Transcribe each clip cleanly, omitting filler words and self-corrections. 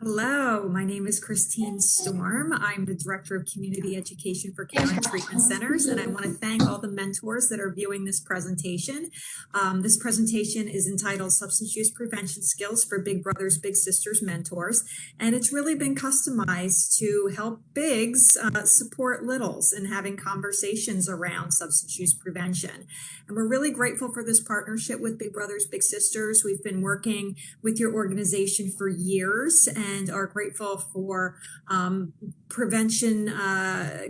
Hello, my name is Christine Storm. I'm the Director of Community Education for Caring Treatment Centers, and I want to thank all the mentors that are viewing this presentation. This presentation is entitled Substance Use Prevention Skills for Big Brothers, Big Sisters Mentors, and it's really been customized to help bigs support littles in having conversations around substance use prevention. And we're really grateful for this partnership with Big Brothers, Big Sisters. We've been working with your organization for years and are grateful for prevention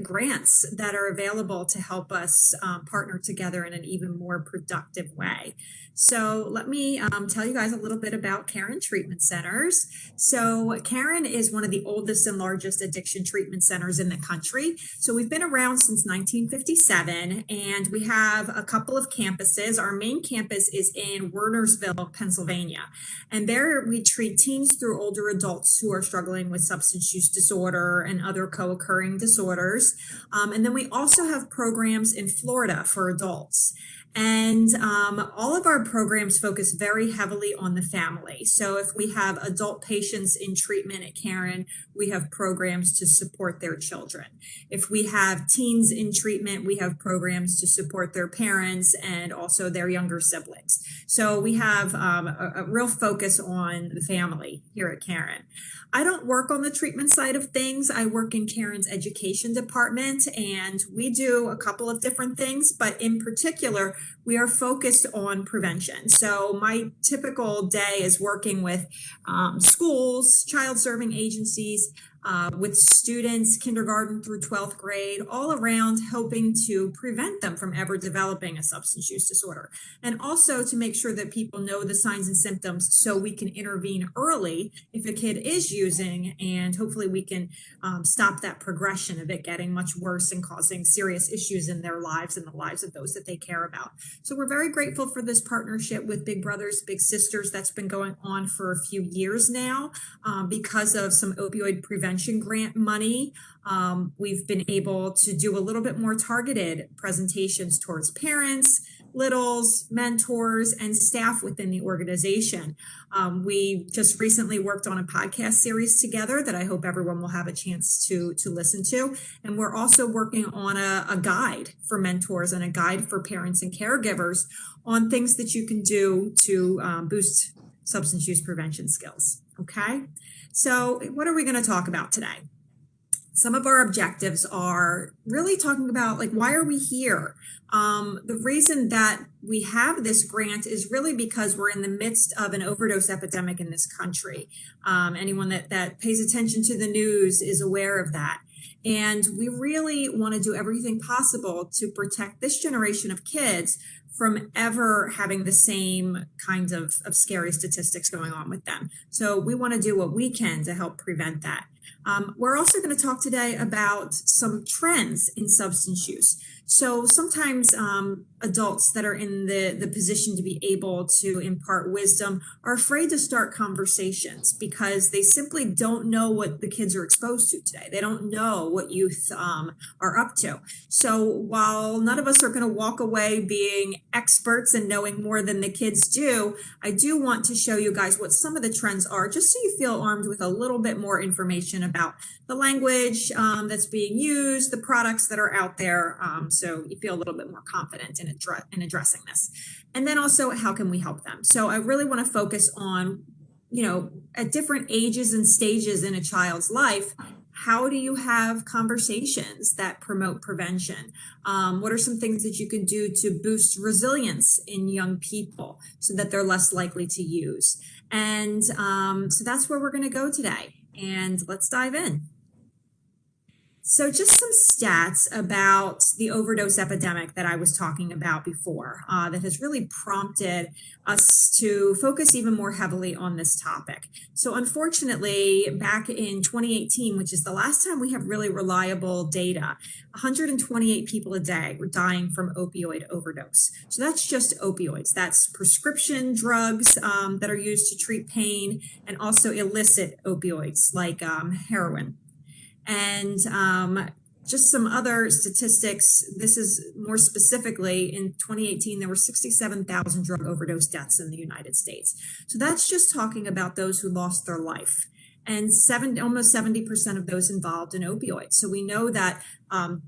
grants that are available to help us partner together in an even more productive way. So let me tell you guys a little bit about Caring Treatment Centers. So Caring is one of the oldest and largest addiction treatment centers in the country. So we've been around since 1957, and we have a couple of campuses. Our main campus is in Wernersville, Pennsylvania. And there we treat teens through older adults who are struggling with substance use disorder and other co-occurring disorders. And then we also have programs in Florida for adults. And all of our programs focus very heavily on the family. So if we have adult patients in treatment at Caring, we have programs to support their children. If we have teens in treatment, we have programs to support their parents and also their younger siblings. So we have a real focus on the family here at Caring. I don't work on the treatment side of things. I work in Caring's education department, and we do a couple of different things, but in particular, we are focused on prevention. So my typical day is working with schools, child serving agencies, with students, kindergarten through 12th grade, all around helping to prevent them from ever developing a substance use disorder. And also to make sure that people know the signs and symptoms so we can intervene early if a kid is using, and hopefully we can stop that progression of it getting much worse and causing serious issues in their lives and the lives of those that they care about. So we're very grateful for this partnership with Big Brothers, Big Sisters that's been going on for a few years now because of some opioid prevention grant money. We've been able to do a little bit more targeted presentations towards parents, littles, mentors, and staff within the organization. We just recently worked on a podcast series together that I hope everyone will have a chance to listen to. And we're also working on a guide for mentors and a guide for parents and caregivers on things that you can do to boost substance use prevention skills. Okay, so what are we going to talk about today? Some of our objectives are really talking about, like, why are we here? The reason that we have this grant is really because we're in the midst of an overdose epidemic in this country. Anyone that pays attention to the news is aware of that. And we really want to do everything possible to protect this generation of kids from ever having the same kinds of scary statistics going on with them. So we want to do what we can to help prevent that. We're also going to talk today about some trends in substance use. So sometimes adults that are in the position to be able to impart wisdom are afraid to start conversations because they simply don't know what the kids are exposed to today. They don't know what youth are up to. So while none of us are going to walk away being experts and knowing more than the kids do, I do want to show you guys what some of the trends are, just so you feel armed with a little bit more information about the language that's being used, the products that are out there, so you feel a little bit more confident in addressing this. And then also, how can we help them? So I really want to focus on, at different ages and stages in a child's life, how do you have conversations that promote prevention? What are some things that you can do to boost resilience in young people so that they're less likely to use? And so that's where we're going to go today. And let's dive in. So just some stats about the overdose epidemic that I was talking about before that has really prompted us to focus even more heavily on this topic. So unfortunately, back in 2018, which is the last time we have really reliable data, 128 people a day were dying from opioid overdose. So that's just opioids. That's prescription drugs that are used to treat pain, and also illicit opioids like heroin. And just some other statistics, this is more specifically in 2018, there were 67,000 drug overdose deaths in the United States. So that's just talking about those who lost their life. and almost 70% of those involved in opioids. So we know that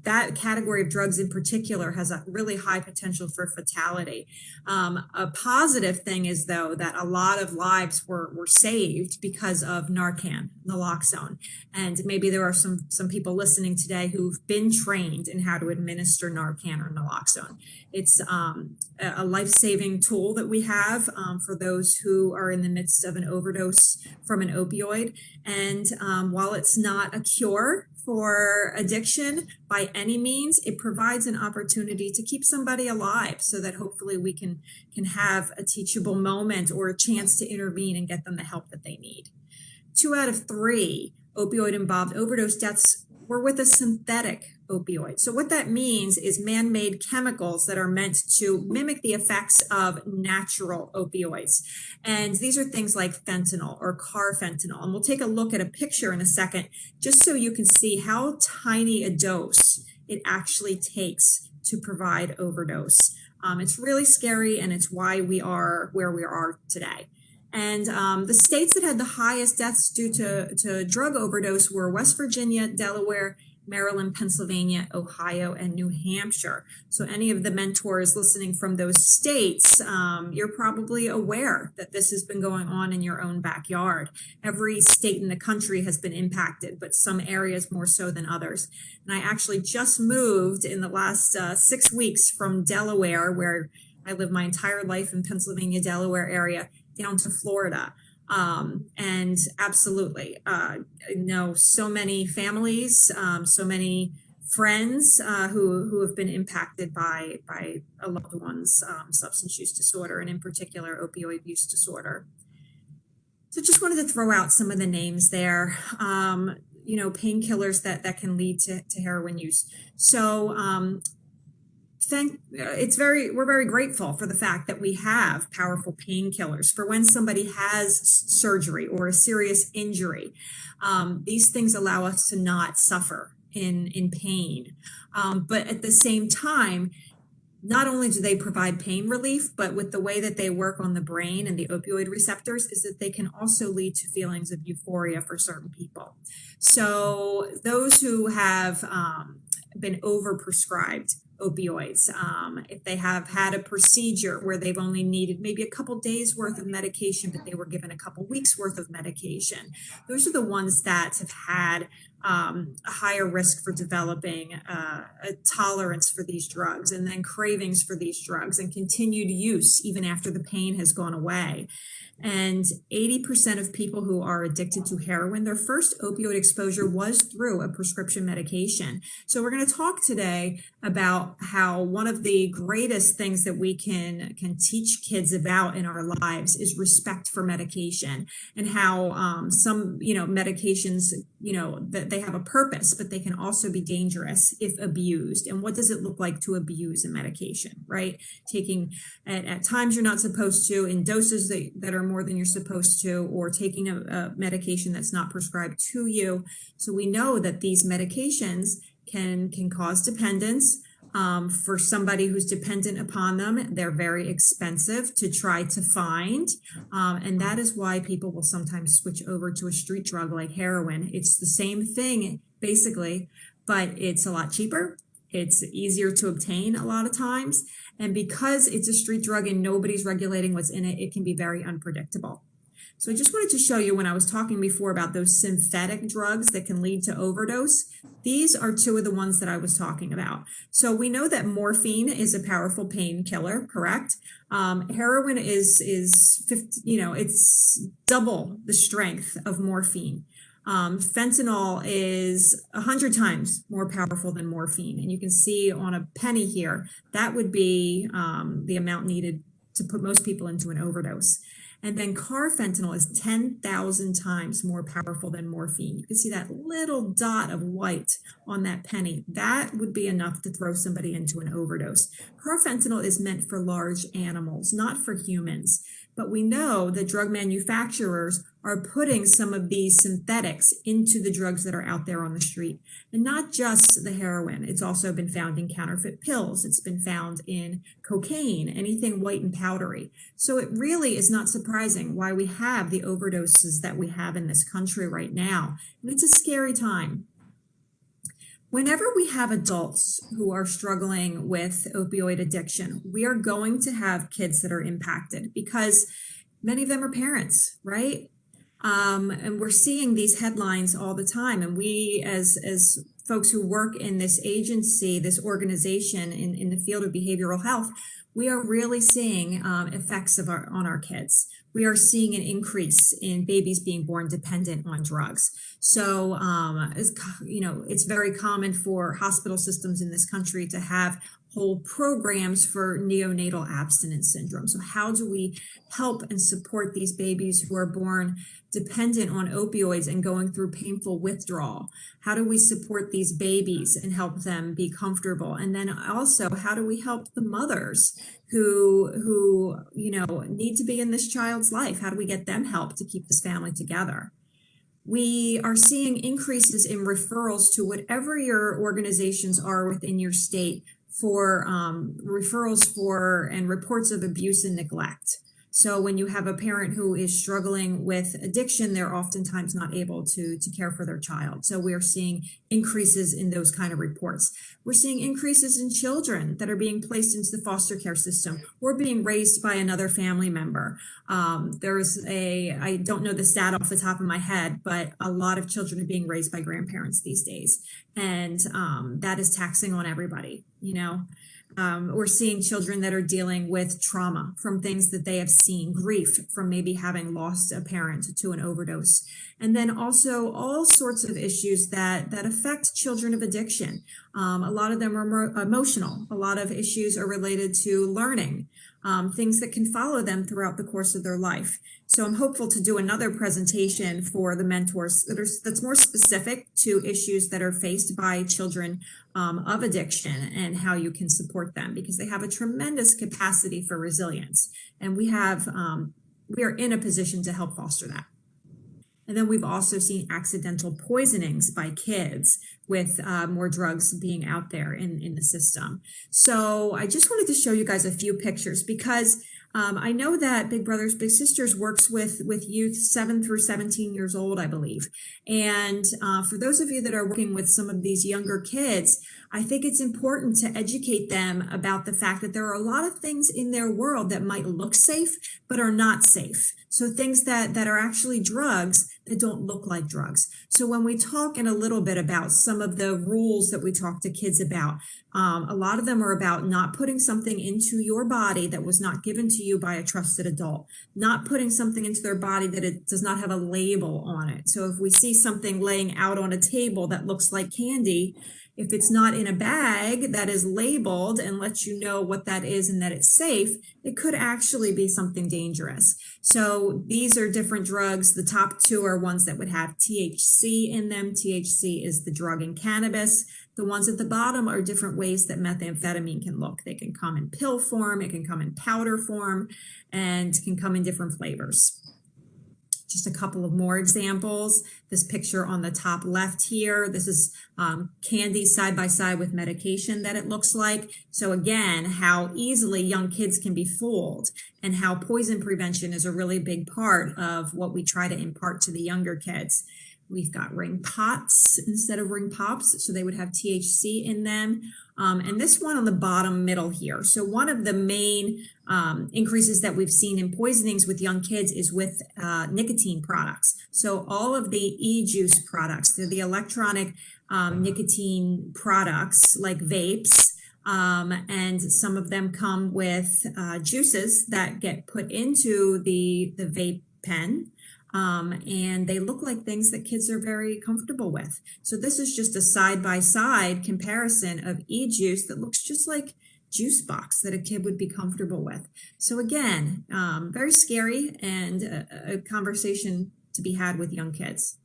that category of drugs in particular has a really high potential for fatality. A positive thing is, though, that a lot of lives were saved because of Narcan, naloxone. And maybe there are some people listening today who've been trained in how to administer Narcan or naloxone. It's a life-saving tool that we have for those who are in the midst of an overdose from an opioid. And while it's not a cure for addiction by any means, it provides an opportunity to keep somebody alive so that hopefully we can have a teachable moment or a chance to intervene and get them the help that they need. 2 out of 3 opioid-involved overdose deaths were with a synthetic opioid. So what that means is man-made chemicals that are meant to mimic the effects of natural opioids. And these are things like fentanyl or carfentanil. And we'll take a look at a picture in a second, just so you can see how tiny a dose it actually takes to provide overdose. It's really scary, and it's why we are where we are today. And the states that had the highest deaths due to drug overdose were West Virginia, Delaware, Maryland, Pennsylvania, Ohio, and New Hampshire. So any of the mentors listening from those states, you're probably aware that this has been going on in your own backyard. Every state in the country has been impacted, but some areas more so than others. And I actually just moved in the last 6 weeks from Delaware, where I lived my entire life in Pennsylvania, Delaware area, down to Florida. And absolutely, I know so many families, so many friends who have been impacted by a loved one's substance use disorder, and in particular opioid use disorder. So just wanted to throw out some of the names there. Painkillers that can lead to heroin use. So we're very grateful for the fact that we have powerful painkillers for when somebody has surgery or a serious injury. These things allow us to not suffer in pain. But at the same time, not only do they provide pain relief, but with the way that they work on the brain and the opioid receptors is that they can also lead to feelings of euphoria for certain people. So those who have been overprescribed opioids, if they have had a procedure where they've only needed maybe a couple days worth of medication, but they were given a couple weeks worth of medication, those are the ones that have had a higher risk for developing a tolerance for these drugs, and then cravings for these drugs, and continued use even after the pain has gone away. And 80% of people who are addicted to heroin, their first opioid exposure was through a prescription medication. So we're going to talk today about how one of the greatest things that we can teach kids about in our lives is respect for medication, and how some medications, that they have a purpose, but they can also be dangerous if abused. And what does it look like to abuse a medication, right? Taking at times you're not supposed to, in doses that are more than you're supposed to, or taking a medication that's not prescribed to you. So we know that these medications can cause dependence. For somebody who's dependent upon them, they're very expensive to try to find. And that is why people will sometimes switch over to a street drug like heroin. It's the same thing, basically, but it's a lot cheaper. It's easier to obtain a lot of times. And because it's a street drug and nobody's regulating what's in it, it can be very unpredictable. So I just wanted to show you, when I was talking before about those synthetic drugs that can lead to overdose, these are 2 of the ones that I was talking about. So we know that morphine is a powerful painkiller, correct? Heroin is 50, it's double the strength of morphine. Fentanyl is 100 times more powerful than morphine. And you can see on a penny here, that would be the amount needed to put most people into an overdose. And then carfentanil is 10,000 times more powerful than morphine. You can see that little dot of white on that penny. That would be enough to throw somebody into an overdose. Carfentanil is meant for large animals, not for humans. but we know that drug manufacturers are putting some of these synthetics into the drugs that are out there on the street. And not just the heroin, it's also been found in counterfeit pills, it's been found in cocaine, anything white and powdery. So it really is not surprising why we have the overdoses that we have in this country right now. And it's a scary time. Whenever we have adults who are struggling with opioid addiction, we are going to have kids that are impacted because many of them are parents, right? And we're seeing these headlines all the time. And we, as folks who work in this agency, this organization in the field of behavioral health, we are really seeing effects on our kids. We are seeing an increase in babies being born dependent on drugs. So, it's very common for hospital systems in this country to have whole programs for neonatal abstinence syndrome. So how do we help and support these babies who are born dependent on opioids and going through painful withdrawal? How do we support these babies and help them be comfortable? And then also, how do we help the mothers who need to be in this child's life? How do we get them help to keep this family together? We are seeing increases in referrals to whatever your organizations are within your state for referrals for and reports of abuse and neglect. So when you have a parent who is struggling with addiction, they're oftentimes not able to care for their child. So we are seeing increases in those kind of reports. We're seeing increases in children that are being placed into the foster care system or being raised by another family member. I don't know the stat off the top of my head, but a lot of children are being raised by grandparents these days. And that is taxing on everybody, We're seeing children that are dealing with trauma from things that they have seen, grief from maybe having lost a parent to an overdose. And then also all sorts of issues that affect children of addiction. A lot of them are emotional. A lot of issues are related to learning, things that can follow them throughout the course of their life. So I'm hopeful to do another presentation for the mentors that's more specific to issues that are faced by children of addiction and how you can support them, because they have a tremendous capacity for resilience. And we are in a position to help foster that. And then we've also seen accidental poisonings by kids with more drugs being out there in the system. So I just wanted to show you guys a few pictures because I know that Big Brothers Big Sisters works with youth 7 through 17 years old, I believe. And for those of you that are working with some of these younger kids, I think it's important to educate them about the fact that there are a lot of things in their world that might look safe, but are not safe. So things that are actually drugs that don't look like drugs. So when we talk in a little bit about some of the rules that we talk to kids about, a lot of them are about not putting something into your body that was not given to you by a trusted adult, not putting something into their body that it does not have a label on it. So if we see something laying out on a table that looks like candy, if it's not in a bag that is labeled and lets you know what that is and that it's safe, it could actually be something dangerous. So these are different drugs. The top two are ones that would have THC in them. THC is the drug in cannabis. The ones at the bottom are different ways that methamphetamine can look. They can come in pill form, it can come in powder form, and can come in different flavors. Just a couple of more examples. This picture on the top left here, this is candy side by side with medication that it looks like. So again, how easily young kids can be fooled and how poison prevention is a really big part of what we try to impart to the younger kids. We've got ring pots instead of ring pops, so they would have THC in them. And this one on the bottom middle here. So one of the main increases that we've seen in poisonings with young kids is with nicotine products. So all of the e-juice products, they're the electronic nicotine products like vapes, and some of them come with juices that get put into the vape pen. And they look like things that kids are very comfortable with. So this is just a side-by-side comparison of e-juice that looks just like juice box that a kid would be comfortable with. So again, very scary and a conversation to be had with young kids.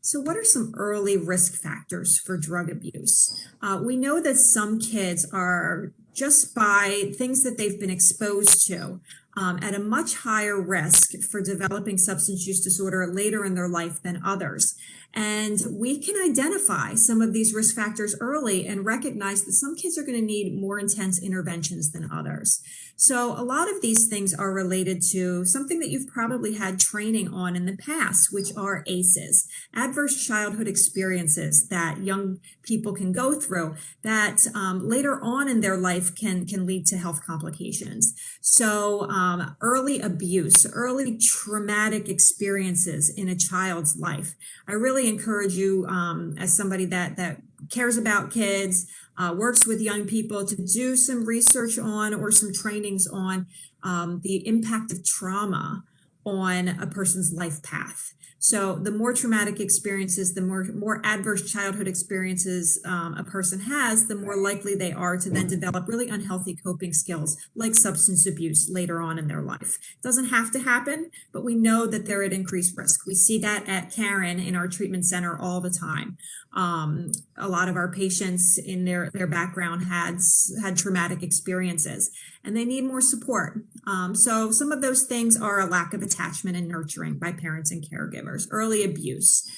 So what are some early risk factors for drug abuse? We know that some kids are just by things that they've been exposed to at a much higher risk for developing substance use disorder later in their life than others. And we can identify some of these risk factors early and recognize that some kids are going to need more intense interventions than others. So a lot of these things are related to something that you've probably had training on in the past, which are ACEs, adverse childhood experiences that young people can go through that later on in their life can lead to health complications. So early abuse, early traumatic experiences in a child's life. I really encourage you as somebody that cares about kids, works with young people, to do some research on or some trainings on the impact of trauma on a person's life path. So the more traumatic experiences, the more adverse childhood experiences a person has, the more likely they are to then develop really unhealthy coping skills like substance abuse later on in their life. It doesn't have to happen, but we know that they're at increased risk. We see that at Karen in our treatment center all the time. A lot of our patients in their background had traumatic experiences and they need more support. So some of those things are a lack of attachment and nurturing by parents and caregivers, early abuse.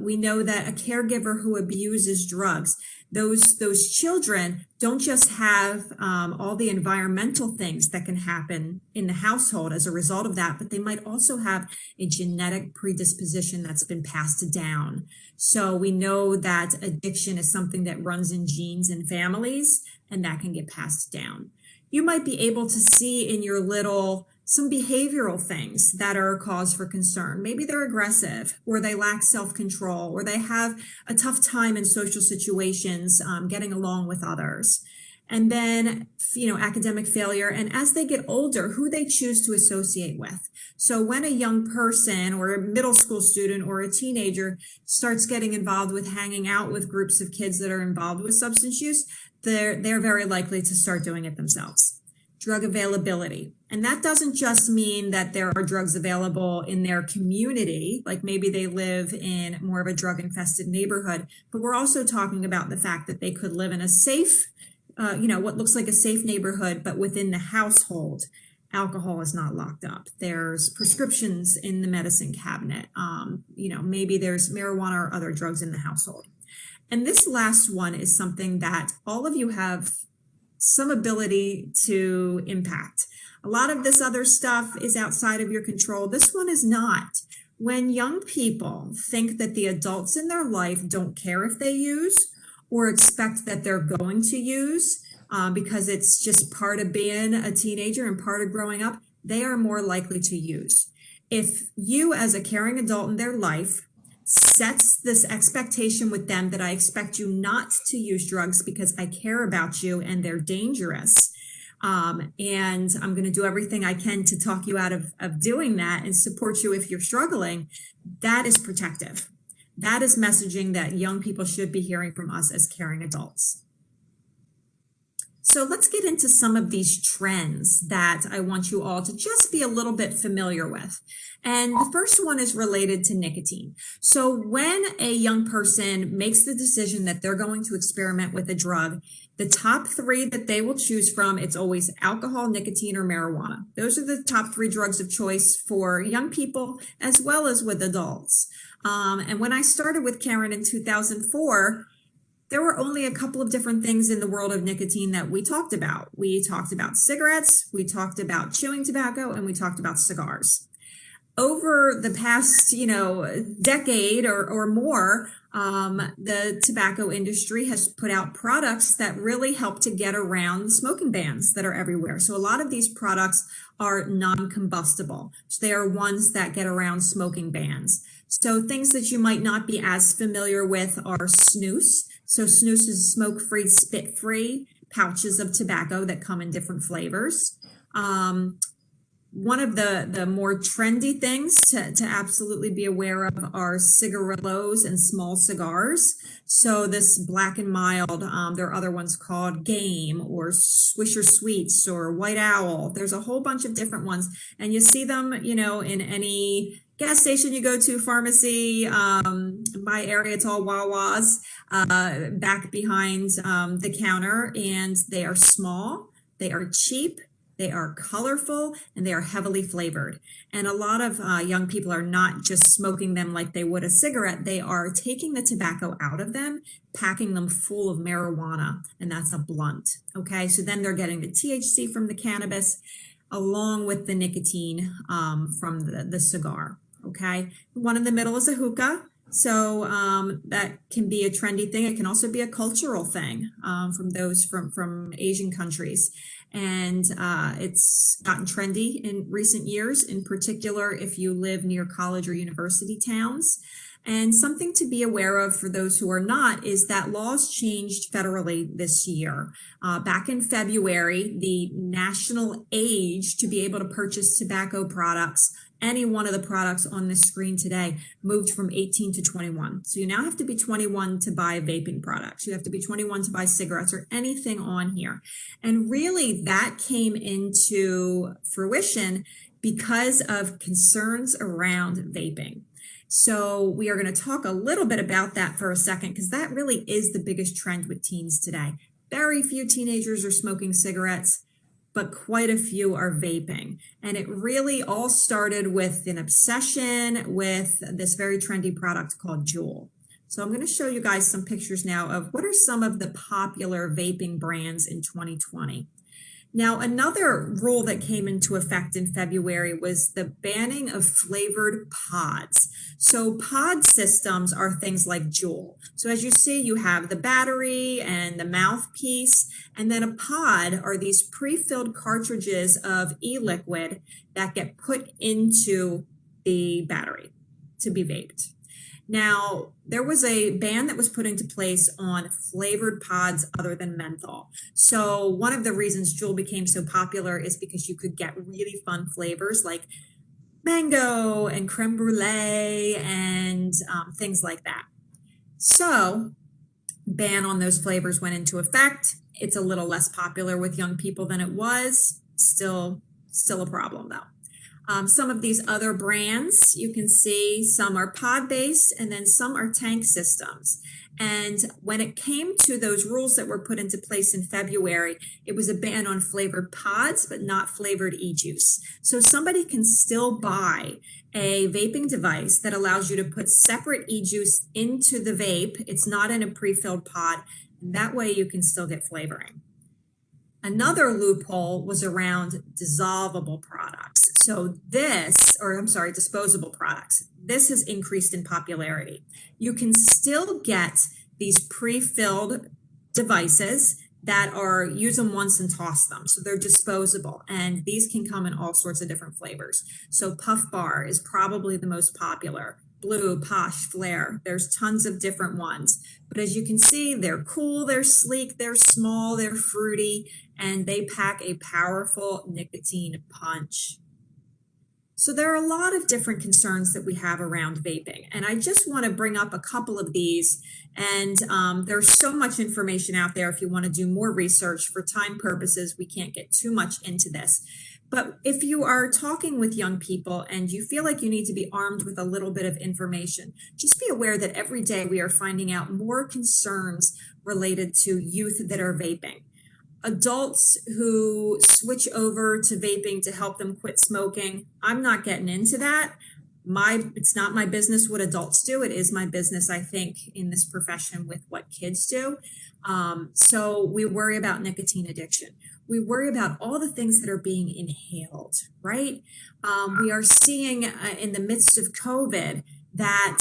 We know that a caregiver who abuses drugs, those children don't just have all the environmental things that can happen in the household as a result of that, but they might also have a genetic predisposition that's been passed down. So we know that addiction is something that runs in genes and families, and that can get passed down. You might be able to see in your little some behavioral things that are a cause for concern. Maybe they're aggressive, or they lack self-control, or they have a tough time in social situations, getting along with others. And then, academic failure. And as they get older, who they choose to associate with. So when a young person or a middle school student or a teenager starts getting involved with hanging out with groups of kids that are involved with substance use, they're very likely to start doing it themselves. Drug availability. And that doesn't just mean that there are drugs available in their community, like maybe they live in more of a drug-infested neighborhood, but we're also talking about the fact that they could live in a safe, what looks like a safe neighborhood, but within the household, alcohol is not locked up. There's prescriptions in the medicine cabinet. Maybe there's marijuana or other drugs in the household. And this last one is something that all of you have some ability to impact. A lot of this other stuff is outside of your control. This one is not. When young people think that the adults in their life don't care if they use or expect that they're going to use because it's just part of being a teenager and part of growing up, they are more likely to use. If you as a caring adult in their life sets this expectation with them that I expect you not to use drugs because I care about you and they're dangerous, and I'm going to do everything I can to talk you out of doing that and support you if you're struggling, that is protective. That is messaging that young people should be hearing from us as caring adults. So let's get into some of these trends that I want you all to just be a little bit familiar with. And the first one is related to nicotine. So when a young person makes the decision that they're going to experiment with a drug, the top three that they will choose from, it's always alcohol, nicotine, or marijuana. Those are the top three drugs of choice for young people as well as with adults. And when I started with Karen in 2004, there were only a couple of different things in the world of nicotine that we talked about. We talked about cigarettes, we talked about chewing tobacco, and we talked about cigars. Over the past, decade or more, the tobacco industry has put out products that really help to get around the smoking bans that are everywhere. So a lot of these products are non-combustible. So they are ones that get around smoking bans. So things that you might not be as familiar with are snus. So snus is smoke-free, spit-free pouches of tobacco that come in different flavors. One of the more trendy things to absolutely be aware of are cigarillos and small cigars. So this Black and Mild, there are other ones called Game or Swisher Sweets or White Owl. There's a whole bunch of different ones. And you see them, in any gas station you go to, pharmacy. My area, it's all Wawa's back behind the counter, and they are small, they are cheap, They are colorful and they are heavily flavored. And a lot of young people are not just smoking them like they would a cigarette. They are taking the tobacco out of them, packing them full of marijuana, and that's a blunt. Okay, so then they're getting the THC from the cannabis along with the nicotine from the cigar. Okay, one in the middle is a hookah. So that can be a trendy thing. It can also be a cultural thing from those from Asian countries. And it's gotten trendy in recent years, in particular if you live near college or university towns. And something to be aware of for those who are not is that laws changed federally this year. Back in February, the national age to be able to purchase tobacco products, any one of the products on the screen today, moved from 18 to 21. So you now have to be 21 to buy vaping products. You have to be 21 to buy cigarettes or anything on here. And really that came into fruition because of concerns around vaping. So we are going to talk a little bit about that for a second, because that really is the biggest trend with teens today. Very few teenagers are smoking cigarettes, but quite a few are vaping. And it really all started with an obsession with this very trendy product called Juul. So I'm going to show you guys some pictures now of what are some of the popular vaping brands in 2020. Now, another rule that came into effect in February was the banning of flavored pods. So pod systems are things like Juul. So as you see, you have the battery and the mouthpiece, and then a pod are these pre-filled cartridges of e-liquid that get put into the battery to be vaped. Now, there was a ban that was put into place on flavored pods other than menthol. So one of the reasons Juul became so popular is because you could get really fun flavors like mango and creme brulee and things like that. So ban on those flavors went into effect. It's a little less popular with young people than it was. Still a problem though. Some of these other brands, you can see some are pod-based and then some are tank systems. And when it came to those rules that were put into place in February, it was a ban on flavored pods, but not flavored e-juice. So somebody can still buy a vaping device that allows you to put separate e-juice into the vape. It's not in a pre-filled pod. And that way you can still get flavoring. Another loophole was around dissolvable products. So disposable products. This has increased in popularity. You can still get these pre-filled devices that are use them once and toss them. So they're disposable, and these can come in all sorts of different flavors. So Puff Bar is probably the most popular. Blue, Posh, Flare. There's tons of different ones. But as you can see, they're cool, they're sleek, they're small, they're fruity, and they pack a powerful nicotine punch. So there are a lot of different concerns that we have around vaping. And I just want to bring up a couple of these. And there's so much information out there if you want to do more research. For time purposes, we can't get too much into this. But if you are talking with young people and you feel like you need to be armed with a little bit of information, just be aware that every day we are finding out more concerns related to youth that are vaping. Adults who switch over to vaping to help them quit smoking, I'm not getting into that. It's not my business what adults do. It is my business, I think, in this profession with what kids do. So we worry about nicotine addiction. We worry about all the things that are being inhaled, right? We are seeing in the midst of COVID that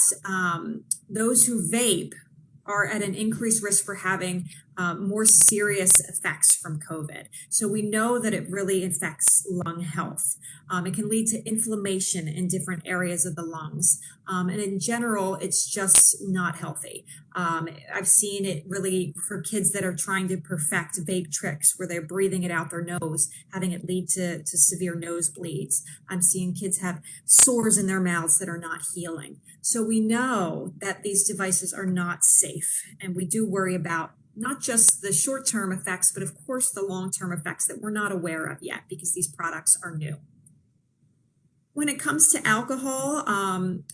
those who vape are at an increased risk for having more serious effects from COVID. So we know that it really affects lung health. It can lead to inflammation in different areas of the lungs. And in general, it's just not healthy. I've seen it really for kids that are trying to perfect vape tricks where they're breathing it out their nose, having it lead to severe nosebleeds. I'm seeing kids have sores in their mouths that are not healing. So we know that these devices are not safe, and we do worry about not just the short-term effects, but of course the long-term effects that we're not aware of yet because these products are new. When it comes to alcohol,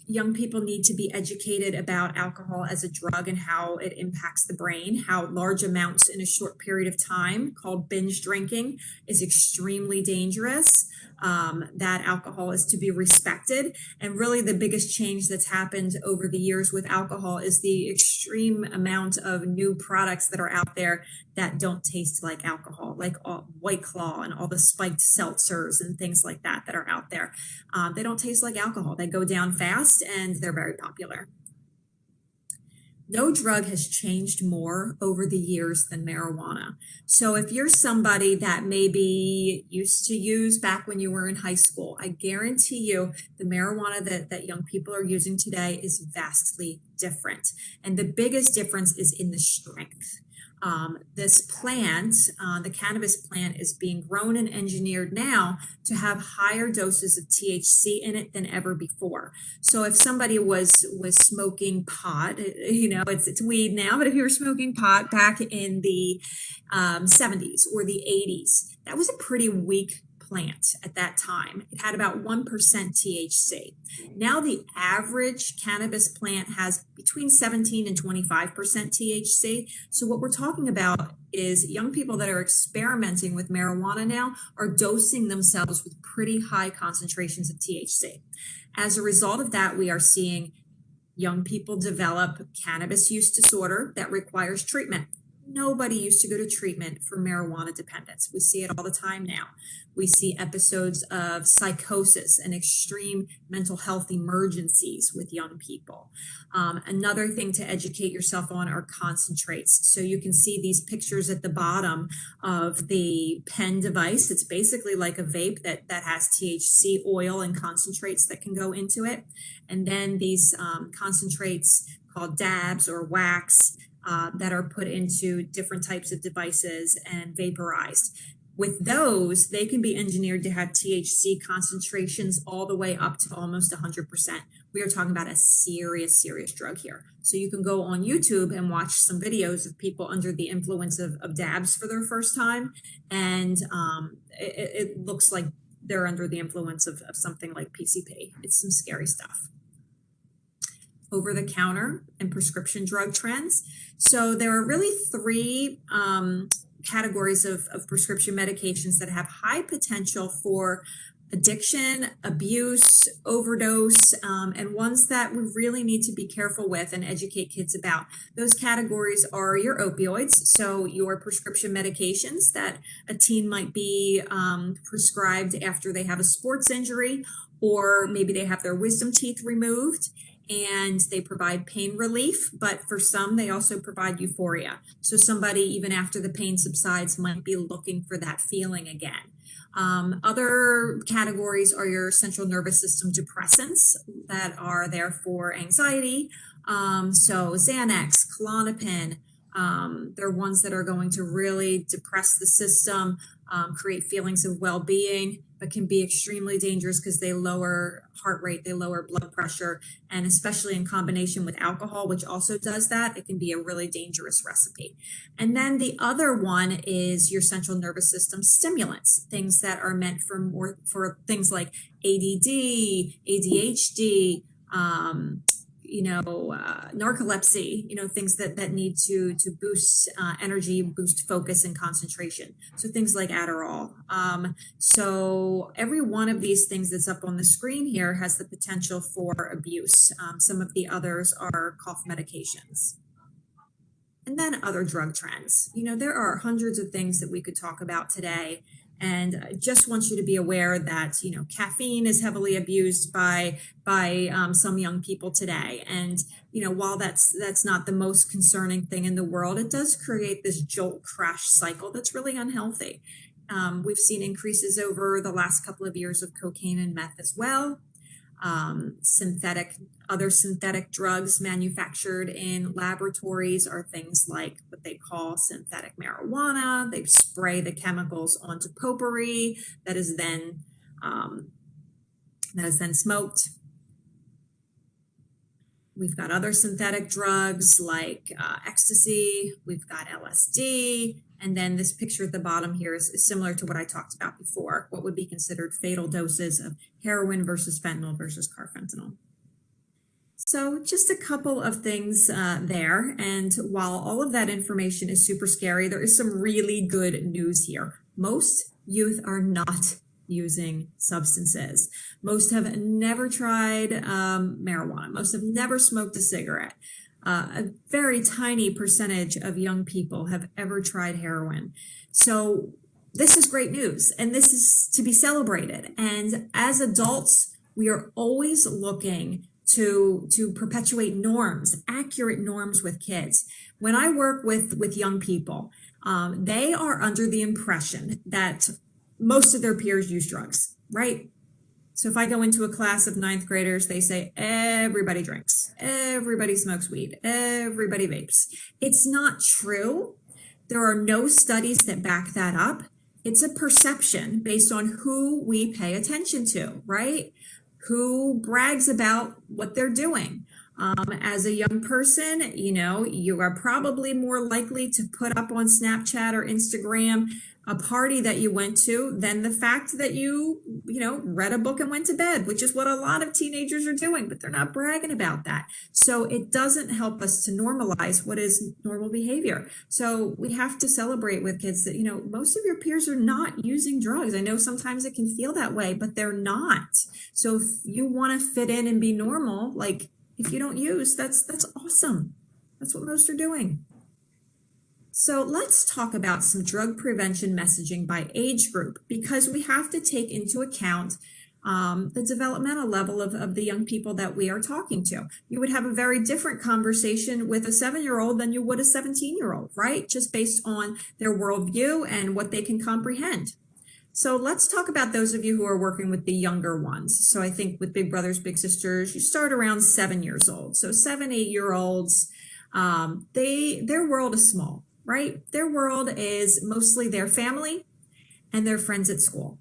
young people need to be educated about alcohol as a drug and how it impacts the brain, how large amounts in a short period of time, called binge drinking, is extremely dangerous, that alcohol is to be respected. And really the biggest change that's happened over the years with alcohol is the extreme amount of new products that are out there that don't taste like alcohol, like White Claw and all the spiked seltzers and things like that that are out there. They don't taste like alcohol. They go down fast and they're very popular. No drug has changed more over the years than marijuana. So if you're somebody that maybe used to use back when you were in high school, I guarantee you the marijuana that young people are using today is vastly different. And the biggest difference is in the strength. This plant, the cannabis plant, is being grown and engineered now to have higher doses of THC in it than ever before. So if somebody was smoking pot, it's weed now, but if you were smoking pot back in the 70s or the 80s, that was a pretty weak plant at that time. It had about 1% THC. Now the average cannabis plant has between 17 and 25% THC. So what we're talking about is young people that are experimenting with marijuana now are dosing themselves with pretty high concentrations of THC. As a result of that, we are seeing young people develop cannabis use disorder that requires treatment. Nobody used to go to treatment for marijuana dependence. We see it all the time now. We see episodes of psychosis and extreme mental health emergencies with young people. Another thing to educate yourself on are concentrates. So you can see these pictures at the bottom of the pen device. It's basically like a vape that has THC oil and concentrates that can go into it. And then these concentrates called dabs or wax that are put into different types of devices and vaporized. With those, they can be engineered to have THC concentrations all the way up to almost 100%. We are talking about a serious drug here. So you can go on YouTube and watch some videos of people under the influence of dabs for their first time. And it looks like they're under the influence of something like PCP. It's some scary stuff. Over-the-counter and prescription drug trends. So there are really three categories of prescription medications that have high potential for addiction, abuse, overdose, and ones that we really need to be careful with and educate kids about. Those categories are your opioids, so your prescription medications that a teen might be prescribed after they have a sports injury, or maybe they have their wisdom teeth removed, and they provide pain relief, but for some, they also provide euphoria. So somebody, even after the pain subsides, might be looking for that feeling again. Other categories are your central nervous system depressants that are there for anxiety. So Xanax, Klonopin, they're ones that are going to really depress the system, create feelings of well-being, but can be extremely dangerous because they lower heart rate, they lower blood pressure, and especially in combination with alcohol, which also does that, it can be a really dangerous recipe. And then the other one is your central nervous system stimulants, things that are meant for things like ADD, ADHD, narcolepsy, things that need to boost energy, boost focus and concentration. So things like Adderall. So every one of these things that's up on the screen here has the potential for abuse. Some of the others are cough medications. And then other drug trends. There are hundreds of things that we could talk about today. And I just want you to be aware that, caffeine is heavily abused by some young people today. And, while that's not the most concerning thing in the world, it does create this jolt crash cycle that's really unhealthy. We've seen increases over the last couple of years of cocaine and meth as well. Other synthetic drugs manufactured in laboratories are things like what they call synthetic marijuana. They spray the chemicals onto potpourri that is then smoked. We've got other synthetic drugs like ecstasy. We've got LSD. And then this picture at the bottom here is similar to what I talked about before, what would be considered fatal doses of heroin versus fentanyl versus carfentanil. So just a couple of things there. And while all of that information is super scary, there is some really good news here. Most youth are not using substances. Most have never tried marijuana. Most have never smoked a cigarette. A very tiny percentage of young people have ever tried heroin. So this is great news, and this is to be celebrated. And as adults, we are always looking to perpetuate norms, accurate norms with kids. When I work with young people, they are under the impression that most of their peers use drugs, right? So if I go into a class of 9th graders, they say, everybody drinks, everybody smokes weed, everybody vapes. It's not true. There are no studies that back that up. It's a perception based on who we pay attention to, right? Who brags about what they're doing. As a young person, you are probably more likely to put up on Snapchat or Instagram a party that you went to than the fact that you read a book and went to bed, which is what a lot of teenagers are doing, but they're not bragging about that. So it doesn't help us to normalize what is normal behavior. So we have to celebrate with kids that, most of your peers are not using drugs. I know sometimes it can feel that way, but they're not. So if you want to fit in and be normal, like if you don't use, that's awesome. That's what most are doing. So let's talk about some drug prevention messaging by age group, because we have to take into account the developmental level of the young people that we are talking to. You would have a very different conversation with a 7-year-old than you would a 17-year-old, right? Just based on their worldview and what they can comprehend. So let's talk about those of you who are working with the younger ones. So I think with big brothers, big sisters, you start around 7 years old. So 7, 8-year-olds, their world is small, right? Their world is mostly their family and their friends at school.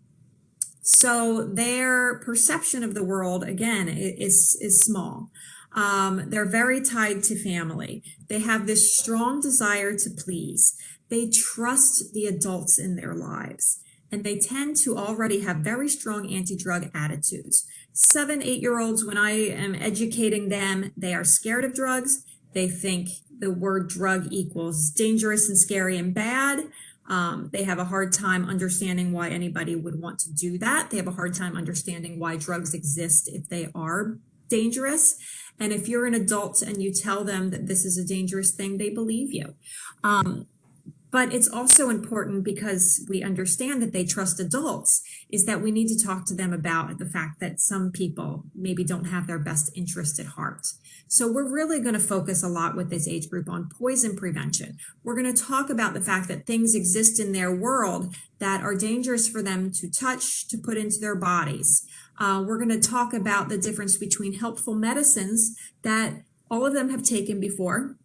So their perception of the world, again, is small. They're very tied to family. They have this strong desire to please. They trust the adults in their lives, and they tend to already have very strong anti-drug attitudes. 7, 8-year-olds, when I am educating them, they are scared of drugs. They think the word drug equals dangerous and scary and bad. They have a hard time understanding why anybody would want to do that. They have a hard time understanding why drugs exist if they are dangerous. And if you're an adult and you tell them that this is a dangerous thing, they believe you. But it's also important, because we understand that they trust adults, is that we need to talk to them about the fact that some people maybe don't have their best interest at heart. So we're really going to focus a lot with this age group on poison prevention. We're going to talk about the fact that things exist in their world that are dangerous for them to touch, to put into their bodies. We're going to talk about the difference between helpful medicines that all of them have taken before,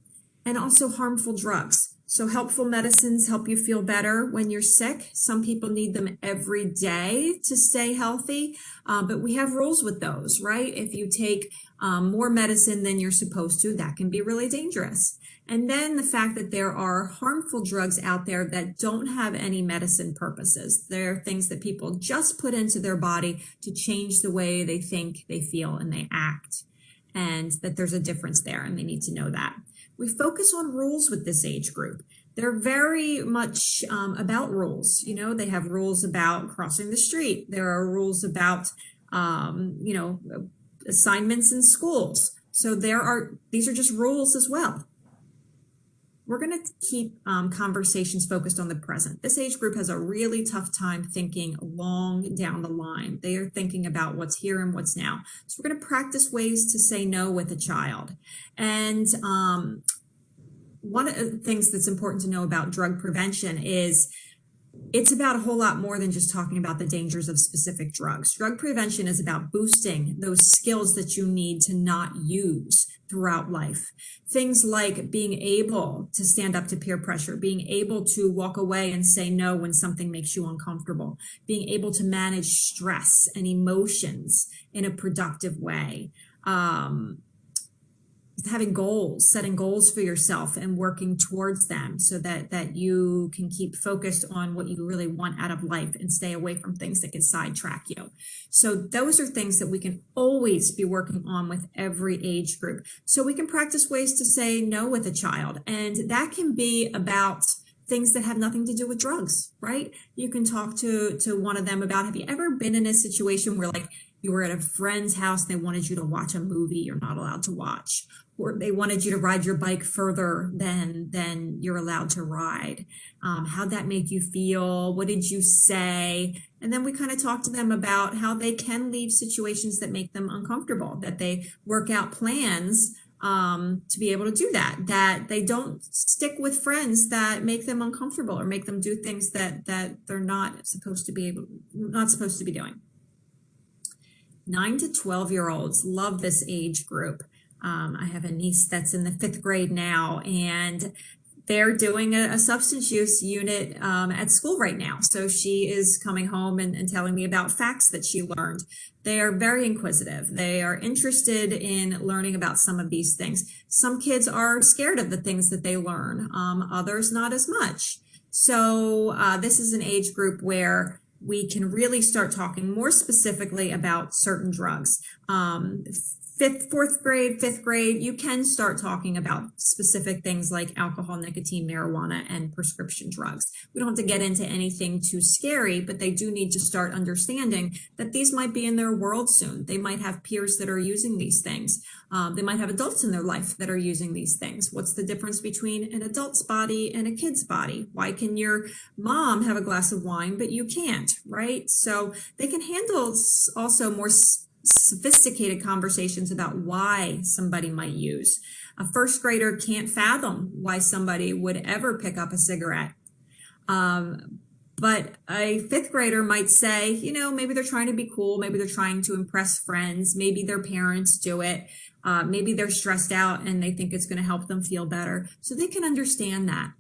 and also harmful drugs. So helpful medicines help you feel better when you're sick. Some people need them every day to stay healthy, but we have rules with those, right? If you take more medicine than you're supposed to, that can be really dangerous. And then the fact that there are harmful drugs out there that don't have any medicine purposes. They're things that people just put into their body to change the way they think, they feel, and they act. And that there's a difference there, and they need to know that. We focus on rules with this age group. They're very much about rules. They have rules about crossing the street. There are rules about, assignments in schools. So these are just rules as well. We're going to keep conversations focused on the present. This age group has a really tough time thinking long down the line. They are thinking about what's here and what's now. So we're going to practice ways to say no with a child. And one of the things that's important to know about drug prevention is it's about a whole lot more than just talking about the dangers of specific drugs. Drug prevention is about boosting those skills that you need to not use throughout life. Things like being able to stand up to peer pressure, being able to walk away and say no when something makes you uncomfortable, being able to manage stress and emotions in a productive way. having goals, setting goals for yourself and working towards them so that you can keep focused on what you really want out of life and stay away from things that can sidetrack you. So those are things that we can always be working on with every age group. So we can practice ways to say no with a child, and that can be about things that have nothing to do with drugs, right? You can talk to one of them about, have you ever been in a situation where like you were at a friend's house, they wanted you to watch a movie you're not allowed to watch, or they wanted you to ride your bike further than you're allowed to ride. How'd that make you feel? What did you say? And then we kind of talk to them about how they can leave situations that make them uncomfortable, that they work out plans to be able to do that they don't stick with friends that make them uncomfortable or make them do things that they're not supposed to be doing. 9 to 12-year-olds love this age group. I have a niece that's in the 5th grade now, and they're doing a substance use unit at school right now. So she is coming home and telling me about facts that she learned. They are very inquisitive. They are interested in learning about some of these things. Some kids are scared of the things that they learn, others not as much. So this is an age group where we can really start talking more specifically about certain drugs. 4th grade, 5th grade, you can start talking about specific things like alcohol, nicotine, marijuana, and prescription drugs. We don't have to get into anything too scary, but they do need to start understanding that these might be in their world soon. They might have peers that are using these things. They might have adults in their life that are using these things. What's the difference between an adult's body and a kid's body? Why can your mom have a glass of wine, but you can't, right? So they can handle also more sophisticated conversations about why somebody might use. A 1st grader can't fathom why somebody would ever pick up a cigarette. But a 5th grader might say, you know, maybe they're trying to be cool. Maybe they're trying to impress friends. Maybe their parents do it. Maybe they're stressed out and they think it's going to help them feel better. So they can understand that.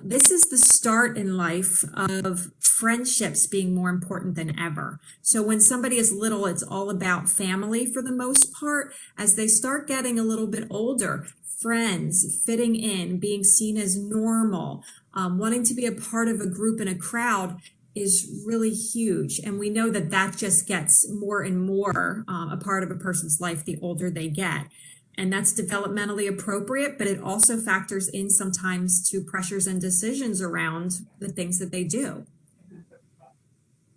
This is the start in life of friendships being more important than ever. So when somebody is little, it's all about family for the most part. As they start getting a little bit older, friends, fitting in, being seen as normal, wanting to be a part of a group and a crowd is really huge. And we know that that just gets more and more a part of a person's life the older they get. And that's developmentally appropriate, but it also factors in sometimes to pressures and decisions around the things that they do.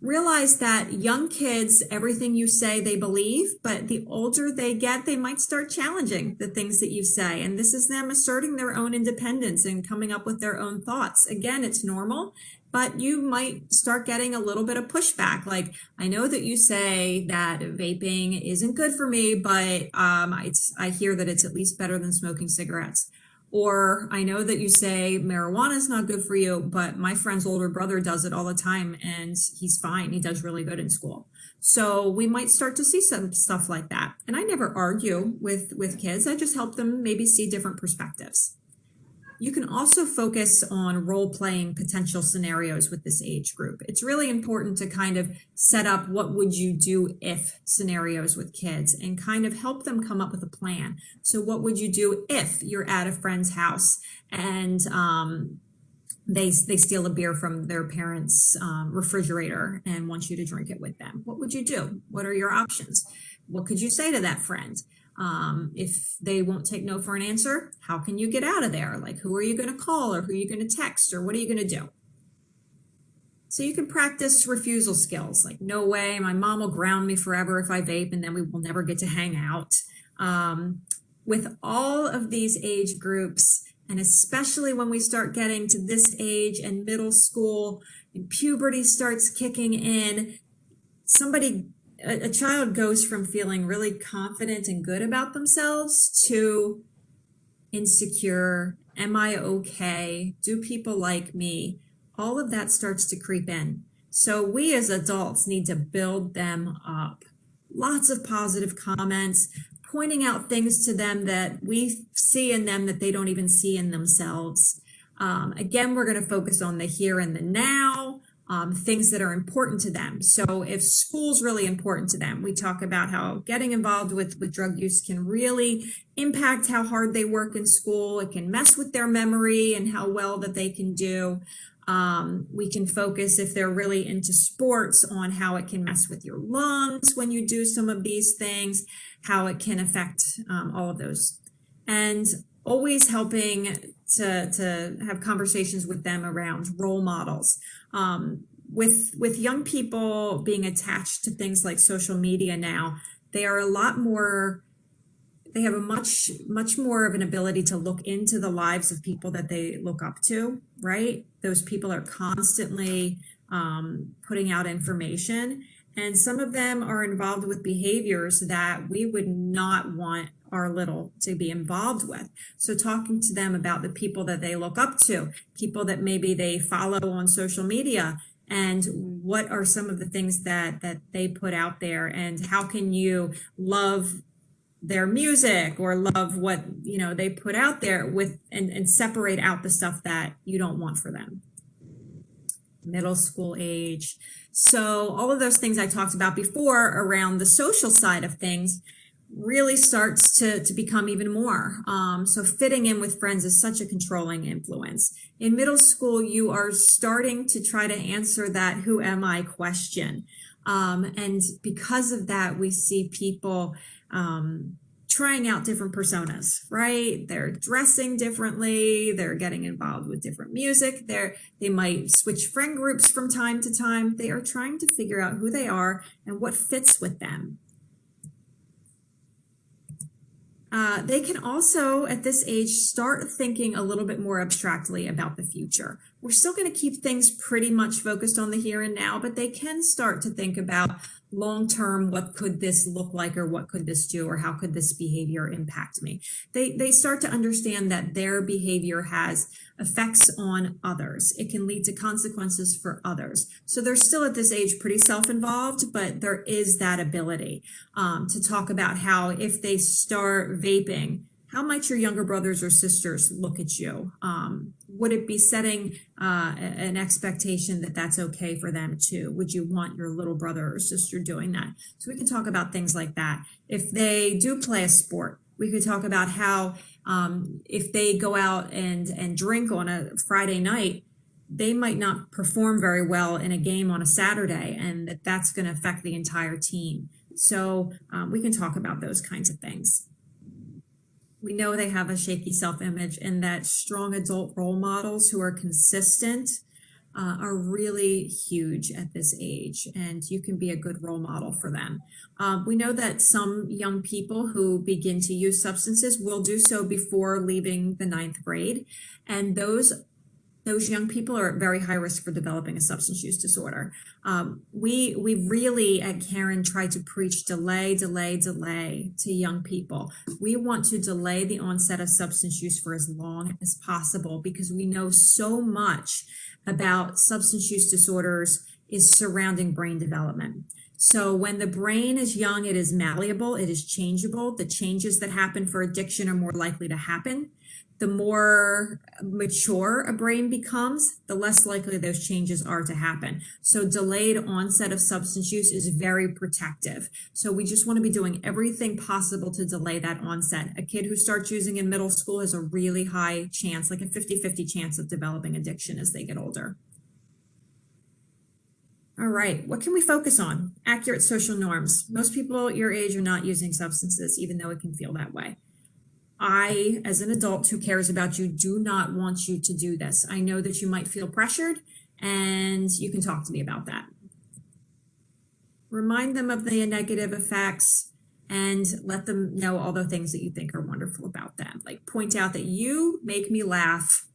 Realize that young kids, everything you say they believe, but the older they get, they might start challenging the things that you say. And this is them asserting their own independence and coming up with their own thoughts. Again, it's normal, but you might start getting a little bit of pushback. Like, I know that you say that vaping isn't good for me, but I hear that it's at least better than smoking cigarettes. Or I know that you say marijuana is not good for you, but my friend's older brother does it all the time and he's fine. He does really good in school. So we might start to see some stuff like that. And I never argue with kids. I just help them maybe see different perspectives. You can also focus on role-playing potential scenarios with this age group. It's really important to kind of set up what would you do if scenarios with kids and kind of help them come up with a plan. So what would you do if you're at a friend's house and they steal a beer from their parents' refrigerator and want you to drink it with them? What would you do? What are your options? What could you say to that friend? If they won't take no for an answer, how can you get out of there? Like, who are you going to call, or who are you going to text, or what are you going to do? So you can practice refusal skills, like, no way, my mom will ground me forever if I vape, and then we will never get to hang out. With all of these age groups, and especially when we start getting to this age and middle school and puberty starts kicking in, a child goes from feeling really confident and good about themselves to insecure. Am I okay? Do people like me? All of that starts to creep in. So we as adults need to build them up. Lots of positive comments, pointing out things to them that we see in them that they don't even see in themselves. Again, we're going to focus on the here and the now. things that are important to them. So if school's really important to them, we talk about how getting involved with drug use can really impact how hard they work in school. It can mess with their memory and how well that they can do. We can focus, if they're really into sports, on how it can mess with your lungs when you do some of these things, how it can affect all of those. And always helping to have conversations with them around role models. With young people being attached to things like social media now, they are a lot more, they have a much more of an ability to look into the lives of people that they look up to, right? Those people are constantly putting out information, and some of them are involved with behaviors that we would not want our little to be involved with. So talking to them about the people that they look up to, people that maybe they follow on social media, and what are some of the things that they put out there, and how can you love their music or love what they put out there with, and separate out the stuff that you don't want for them. Middle school age. So all of those things I talked about before around the social side of things really starts to become even more. So fitting in with friends is such a controlling influence. In middle school, you are starting to try to answer that "who am I" question. And because of that, we see people trying out different personas, right? They're dressing differently. They're getting involved with different music. They might switch friend groups from time to time. They are trying to figure out who they are and what fits with them. They can also, at this age, start thinking a little bit more abstractly about the future. We're still going to keep things pretty much focused on the here and now, but they can start to think about long-term, what could this look like, or what could this do, or how could this behavior impact me? They start to understand that their behavior has effects on others. It can lead to consequences for others. So they're still at this age pretty self-involved, but there is that ability to talk about how, if they start vaping, how might your younger brothers or sisters look at you? Would it be setting an expectation that that's okay for them too? Would you want your little brother or sister doing that? So we can talk about things like that. If they do play a sport, we could talk about how if they go out and drink on a Friday night, they might not perform very well in a game on a Saturday, and that's going to affect the entire team. So we can talk about those kinds of things. We know they have a shaky self-image, and that strong adult role models who are consistent are really huge at this age, and you can be a good role model for them. We know that some young people who begin to use substances will do so before leaving the 9th grade, and those young people are at very high risk for developing a substance use disorder. We really at Karen try to preach delay to young people. We want to delay the onset of substance use for as long as possible, because we know so much about substance use disorders is surrounding brain development. So when the brain is young, it is malleable, it is changeable. The changes that happen for addiction are more likely to happen. The more mature a brain becomes, the less likely those changes are to happen. So delayed onset of substance use is very protective. So we just want to be doing everything possible to delay that onset. A kid who starts using in middle school has a really high chance, like a 50-50 chance of developing addiction as they get older. All right, what can we focus on? Accurate social norms. Most people your age are not using substances, even though it can feel that way. I, as an adult who cares about you, do not want you to do this. I know that you might feel pressured, and you can talk to me about that. Remind them of the negative effects and let them know all the things that you think are wonderful about them. Like, point out that you make me laugh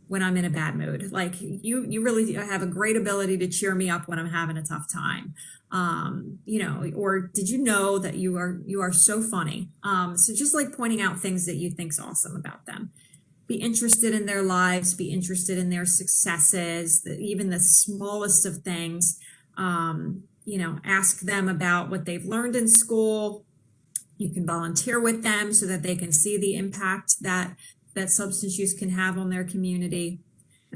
when I'm in a bad mood. Like, you really have a great ability to cheer me up when I'm having a tough time. Or did you know that you are so funny? So just like pointing out things that you think's awesome about them. Be interested in their lives, be interested in their successes, even the smallest of things. Ask them about what they've learned in school. You can volunteer with them so that they can see the impact that substance use can have on their community.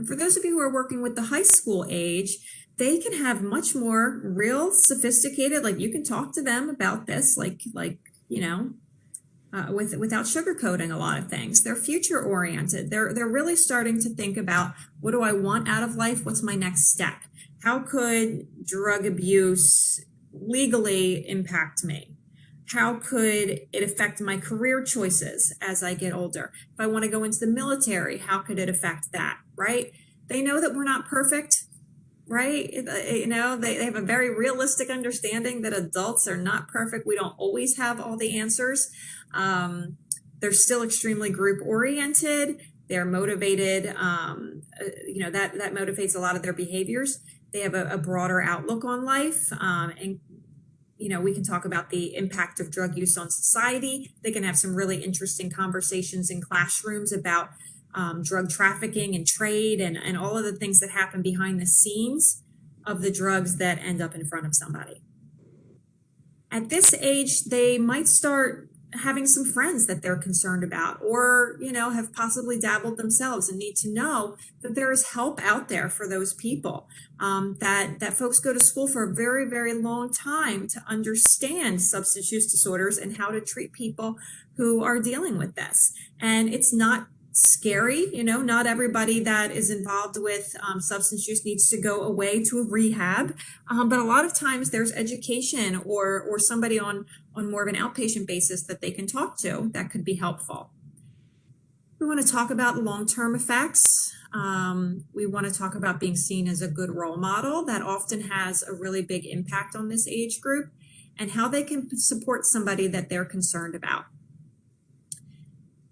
And for those of you who are working with the high school age, they can have much more real sophisticated, like you can talk to them about this, without sugarcoating a lot of things. They're future oriented. They're really starting to think about, what do I want out of life? What's my next step? How could drug abuse legally impact me? How could it affect my career choices as I get older? If I want to go into the military, how could it affect that, right? They know that we're not perfect, right? They have a very realistic understanding that adults are not perfect. We don't always have all the answers. They're still extremely group oriented. They're motivated. That motivates a lot of their behaviors. They have a broader outlook on life. We can talk about the impact of drug use on society. They can have some really interesting conversations in classrooms about drug trafficking and trade and all of the things that happen behind the scenes of the drugs that end up in front of somebody. At this age, they might start having some friends that they're concerned about, or, have possibly dabbled themselves and need to know that there is help out there for those people, that folks go to school for a very, very long time to understand substance use disorders and how to treat people who are dealing with this. And it's not scary, not everybody that is involved with substance use needs to go away to a rehab, but a lot of times there's education or somebody on more of an outpatient basis that they can talk to that could be helpful. We want to talk about long-term effects. We want to talk about being seen as a good role model. That often has a really big impact on this age group, and how they can support somebody that they're concerned about.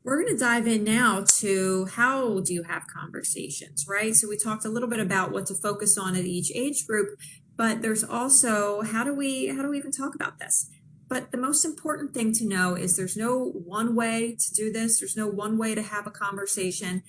We're going to dive in now to how do you have conversations, right? So we talked a little bit about what to focus on at each age group, but there's also how do we even talk about this? But the most important thing to know is there's no one way to do this. There's no one way to have a conversation.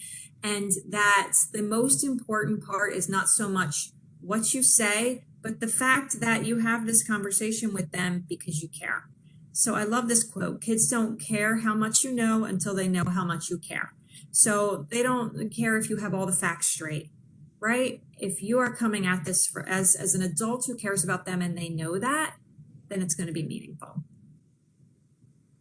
And that the most important part is not so much what you say, but the fact that you have this conversation with them because you care. So I love this quote: kids don't care how much you know until they know how much you care. So they don't care if you have all the facts straight, right? If you are coming at this as an adult who cares about them and they know that, then it's going to be meaningful.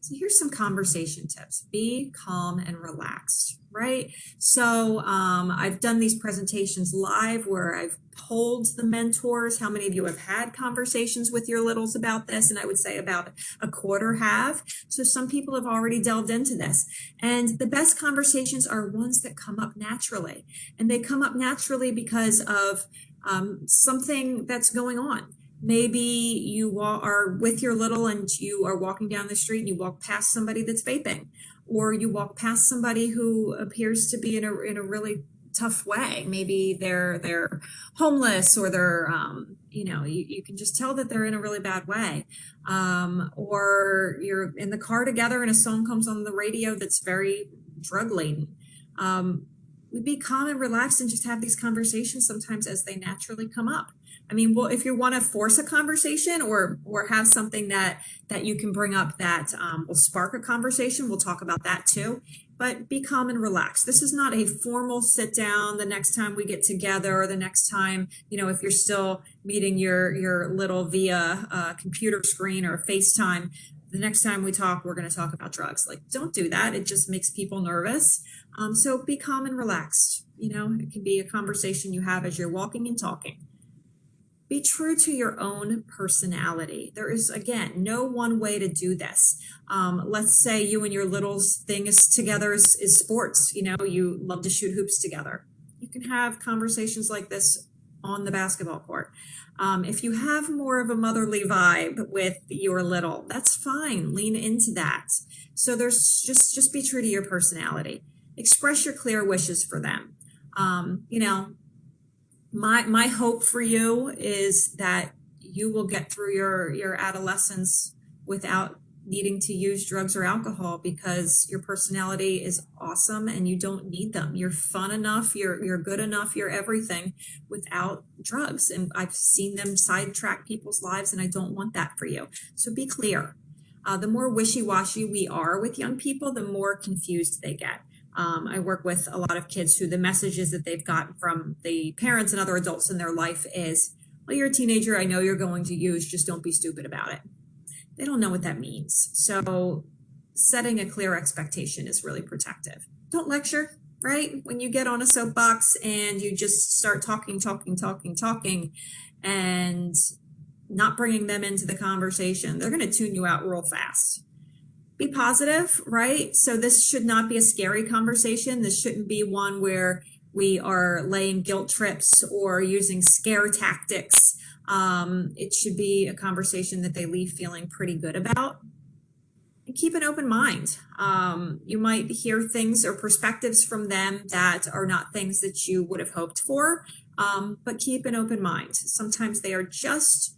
So here's some conversation tips. Be calm and relaxed, right? So I've done these presentations live where I've polled the mentors. How many of you have had conversations with your littles about this? And I would say about a quarter have. So some people have already delved into this. And the best conversations are ones that come up naturally. And they come up naturally because of something that's going on. Maybe you are with your little and you are walking down the street and you walk past somebody that's vaping, or you walk past somebody who appears to be in a really tough way. Maybe they're homeless, or they're you can just tell that they're in a really bad way. Or you're in the car together and a song comes on the radio that's very drug laden. We'd be calm and relaxed and just have these conversations sometimes as they naturally come up. I mean, well, if you want to force a conversation or have something that you can bring up that will spark a conversation, we'll talk about that too. But be calm and relaxed. This is not a formal sit down the next time we get together, or the next time, if you're still meeting your little via a computer screen or FaceTime, the next time we talk, we're going to talk about drugs. Like, don't do that. It just makes people nervous. So be calm and relaxed. It can be a conversation you have as you're walking and talking. Be true to your own personality. There is, again, no one way to do this. Let's say you and your little's thing is together is sports. You love to shoot hoops together. You can have conversations like this on the basketball court. If you have more of a motherly vibe with your little, that's fine. Lean into that. So there's just be true to your personality. Express your clear wishes for them. My hope for you is that you will get through your adolescence without needing to use drugs or alcohol, because your personality is awesome and you don't need them. You're fun enough, you're good enough, you're everything without drugs. And I've seen them sidetrack people's lives, and I don't want that for you. So be clear. The more wishy-washy we are with young people, the more confused they get. I work with a lot of kids who the messages that they've gotten from the parents and other adults in their life is, well, you're a teenager, I know you're going to use, just don't be stupid about it. They don't know what that means. So setting a clear expectation is really protective. Don't lecture, right? When you get on a soapbox and you just start talking, and not bringing them into the conversation, they're going to tune you out real fast. Be positive, right? So this should not be a scary conversation. This shouldn't be one where we are laying guilt trips or using scare tactics. It should be a conversation that they leave feeling pretty good about. And keep an open mind. You might hear things or perspectives from them that are not things that you would have hoped for, but keep an open mind. Sometimes they are just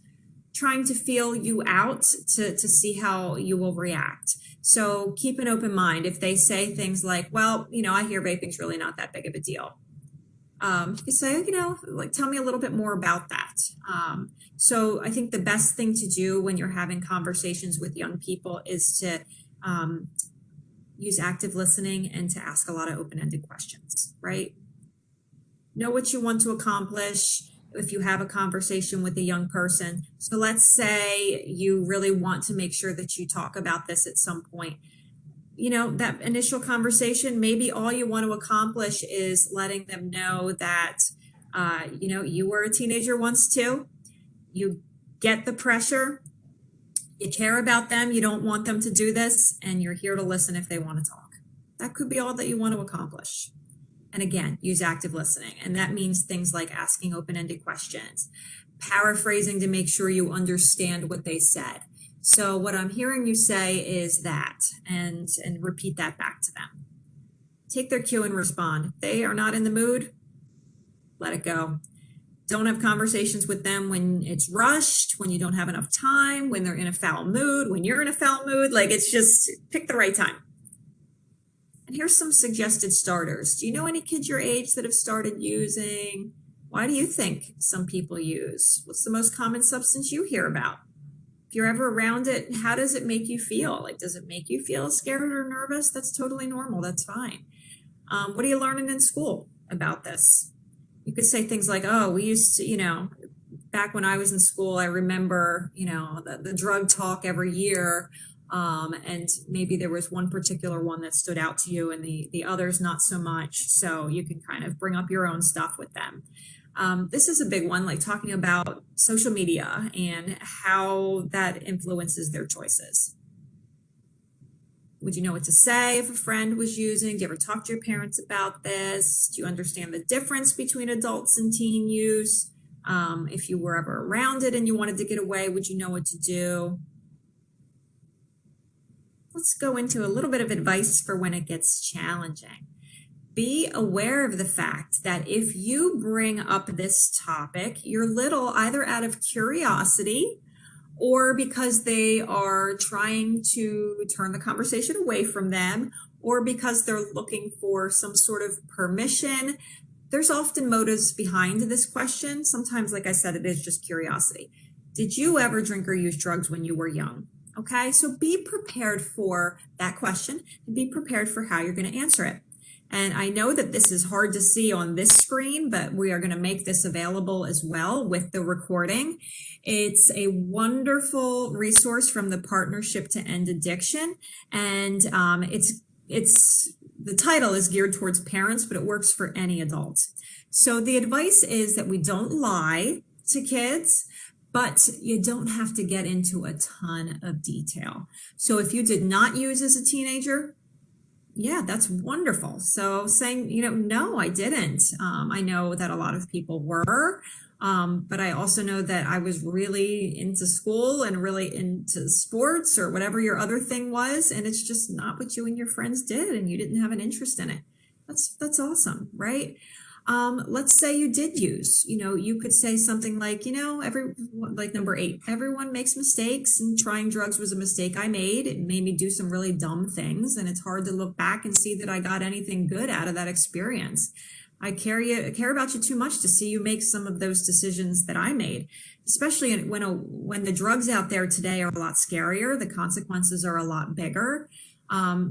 trying to feel you out to see how you will react. So keep an open mind. If they say things like, well, I hear vaping's really not that big of a deal. You say, like, tell me a little bit more about that. So I think the best thing to do when you're having conversations with young people is to use active listening and to ask a lot of open-ended questions, right? Know what you want to accomplish if you have a conversation with a young person. So let's say you really want to make sure that you talk about this at some point. That initial conversation, maybe all you want to accomplish is letting them know that, you were a teenager once too. You get the pressure, you care about them, you don't want them to do this, and you're here to listen if they want to talk. That could be all that you want to accomplish. And again, use active listening. And that means things like asking open-ended questions, paraphrasing to make sure you understand what they said. So what I'm hearing you say is that, and repeat that back to them. Take their cue and respond. They are not in the mood, let it go. Don't have conversations with them when it's rushed, when you don't have enough time, when they're in a foul mood, when you're in a foul mood. Like, it's just pick the right time. And here's some suggested starters. Do you know any kids your age that have started using? Why do you think some people use? What's the most common substance you hear about? If you're ever around it, how does it make you feel? Like, does it make you feel scared or nervous? That's totally normal. That's fine. What are you learning in school about this? You could say things like, oh, we used to, back when I was in school, I remember, the drug talk every year. And maybe there was one particular one that stood out to you and the others not so much. So you can kind of bring up your own stuff with them. This is a big one, like talking about social media and how that influences their choices. Would you know what to say if a friend was using? Do you ever talk to your parents about this? Do you understand the difference between adults and teen use? If you were ever around it and you wanted to get away, would you know what to do? Let's go into a little bit of advice for when it gets challenging. Be aware of the fact that if you bring up this topic, you're little either out of curiosity or because they are trying to turn the conversation away from them, or because they're looking for some sort of permission. There's often motives behind this question. Sometimes, like I said, it is just curiosity. Did you ever drink or use drugs when you were young? Okay, so be prepared for that question and be prepared for how you're going to answer it. And I know that this is hard to see on this screen, but we are going to make this available as well with the recording. It's a wonderful resource from the Partnership to End Addiction. And the title is geared towards parents, but it works for any adult. So the advice is that we don't lie to kids, but you don't have to get into a ton of detail. So if you did not use as a teenager, yeah, that's wonderful. So saying, no, I didn't. I know that a lot of people were, but I also know that I was really into school and really into sports or whatever your other thing was. And it's just not what you and your friends did and you didn't have an interest in it. That's awesome, right? Let's say you did use, you could say something like, like number 8, everyone makes mistakes and trying drugs was a mistake I made. It made me do some really dumb things. And it's hard to look back and see that I got anything good out of that experience. I care about you too much to see you make some of those decisions that I made, especially when the drugs out there today are a lot scarier. The consequences are a lot bigger.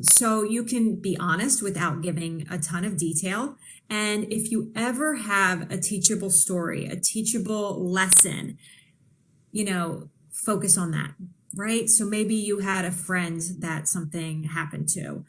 So you can be honest without giving a ton of detail. And if you ever have a teachable story, a teachable lesson, focus on that, right? So maybe you had a friend that something happened to.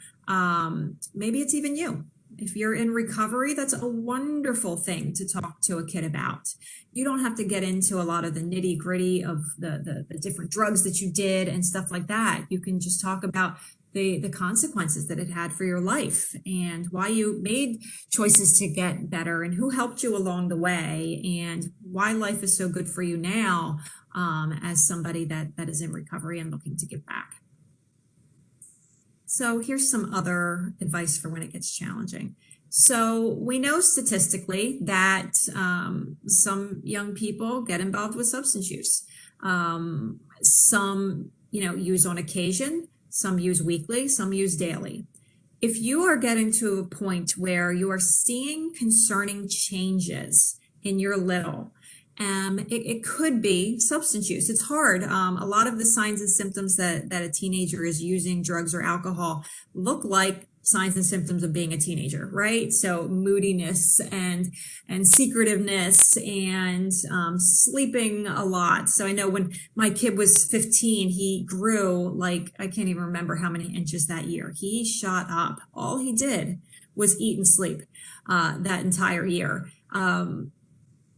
Maybe it's even you. If you're in recovery, that's a wonderful thing to talk to a kid about. You don't have to get into a lot of the nitty gritty of the different drugs that you did and stuff like that. You can just talk about the consequences that it had for your life and why you made choices to get better and who helped you along the way and why life is so good for you now, as somebody that is in recovery and looking to give back. So here's some other advice for when it gets challenging. So we know statistically that some young people get involved with substance use. Some, use on occasion, some use weekly, some use daily. If you are getting to a point where you are seeing concerning changes in your little, it could be substance use. It's hard. A lot of the signs and symptoms that a teenager is using drugs or alcohol look like signs and symptoms of being a teenager, right? So moodiness and secretiveness and sleeping a lot. So I know when my kid was 15, he grew like, I can't even remember how many inches that year. He shot up. All he did was eat and sleep that entire year.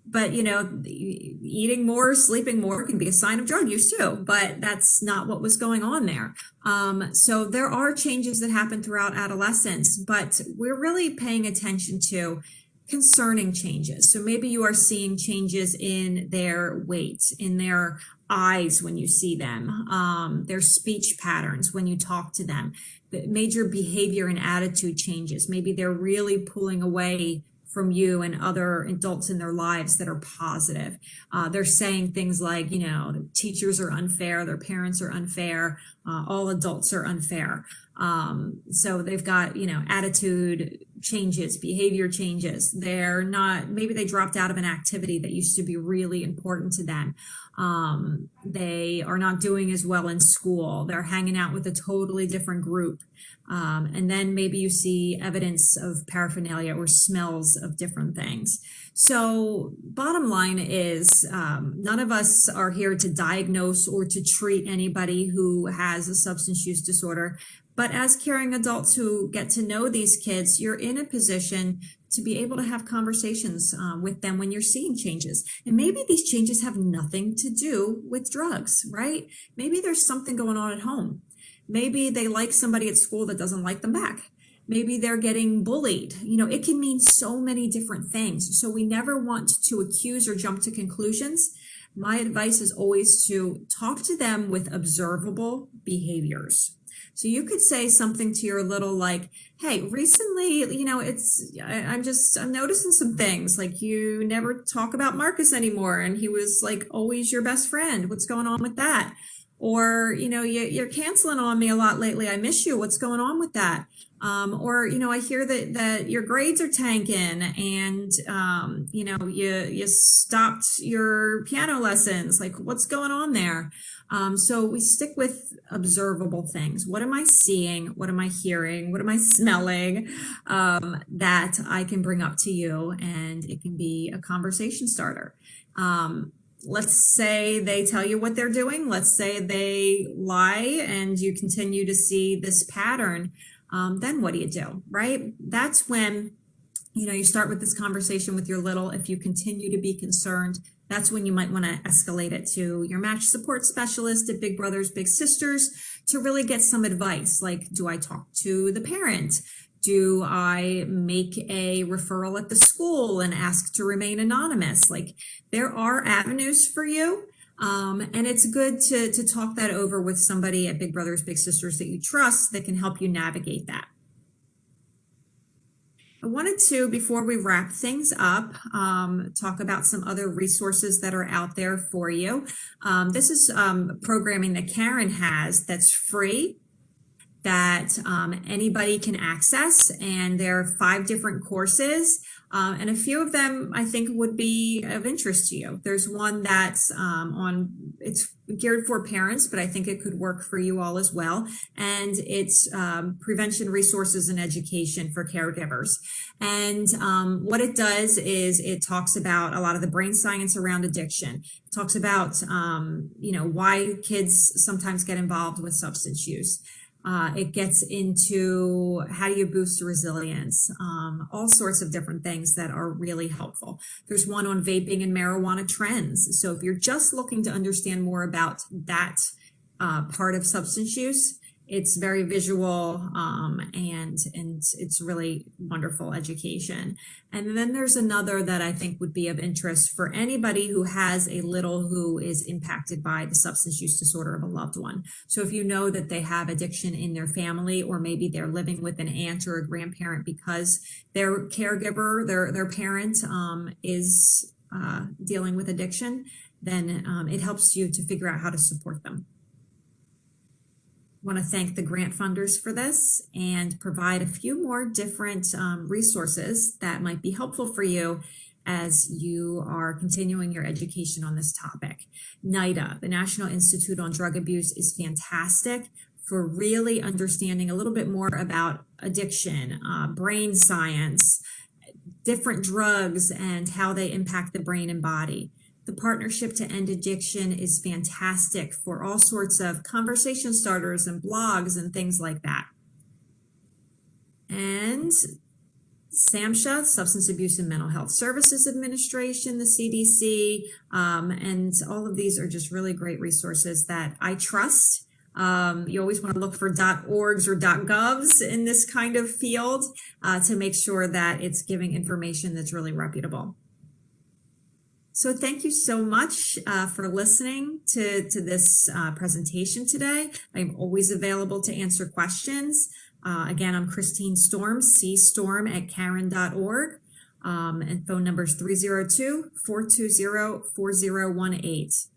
But, eating more, sleeping more can be a sign of drug use too, but that's not what was going on there. So there are changes that happen throughout adolescence, but we're really paying attention to concerning changes. So maybe you are seeing changes in their weight, in their eyes when you see them, their speech patterns when you talk to them, the major behavior and attitude changes. Maybe they're really pulling away from you and other adults in their lives that are positive. They're saying things like, teachers are unfair, their parents are unfair, all adults are unfair. So they've got, attitude changes, behavior changes. Maybe they dropped out of an activity that used to be really important to them. They are not doing as well in school. They're hanging out with a totally different group. And then maybe you see evidence of paraphernalia or smells of different things. So bottom line is, none of us are here to diagnose or to treat anybody who has a substance use disorder. But as caring adults who get to know these kids, you're in a position to be able to have conversations with them when you're seeing changes. And maybe these changes have nothing to do with drugs, right? Maybe there's something going on at home. Maybe they like somebody at school that doesn't like them back. Maybe they're getting bullied. It can mean so many different things. So we never want to accuse or jump to conclusions. My advice is always to talk to them with observable behaviors. So you could say something to your little like, hey, recently, I'm noticing some things like you never talk about Marcus anymore. And he was like always your best friend. What's going on with that? Or, you're canceling on me a lot lately. I miss you. What's going on with that? Or, I hear that your grades are tanking and, you stopped your piano lessons. Like what's going on there? So we stick with observable things. What am I seeing? What am I hearing? What am I smelling? That I can bring up to you, and it can be a conversation starter. Let's say they tell you what they're doing. Let's say they lie and you continue to see this pattern. Then what do you do, right? That's when, you start with this conversation with your little. If you continue to be concerned, that's when you might want to escalate it to your match support specialist at Big Brothers Big Sisters to really get some advice. Like, do I talk to the parent? Do I make a referral at the school and ask to remain anonymous? Like, there are avenues for you. And it's good to talk that over with somebody at Big Brothers Big Sisters that you trust that can help you navigate that. I wanted to, before we wrap things up, talk about some other resources that are out there for you. This is programming that Karen has that's free, that anybody can access, and there are 5 different courses. And a few of them I think would be of interest to you. There's one that's it's geared for parents, but I think it could work for you all as well. And it's prevention resources and education for caregivers. And what it does is it talks about a lot of the brain science around addiction. It talks about, why kids sometimes get involved with substance use. It gets into how do you boost resilience, all sorts of different things that are really helpful. There's one on vaping and marijuana trends. So if you're just looking to understand more about that part of substance use, it's very visual, and it's really wonderful education. And then there's another that I think would be of interest for anybody who has a little who is impacted by the substance use disorder of a loved one. So if you know that they have addiction in their family, or maybe they're living with an aunt or a grandparent because their caregiver, their parent, is dealing with addiction, then it helps you to figure out how to support them. I want to thank the grant funders for this and provide a few more different resources that might be helpful for you as you are continuing your education on this topic. NIDA, the National Institute on Drug Abuse, is fantastic for really understanding a little bit more about addiction, brain science, different drugs, and how they impact the brain and body. The Partnership to End Addiction is fantastic for all sorts of conversation starters and blogs and things like that. And SAMHSA, Substance Abuse and Mental Health Services Administration, the CDC, and all of these are just really great resources that I trust. You always want to look for .orgs or .govs in this kind of field to make sure that it's giving information that's really reputable. So thank you so much for listening to this presentation today. I'm always available to answer questions. Again, I'm Christine Storm, cstorm@caron.org, and phone number is 302-420-4018.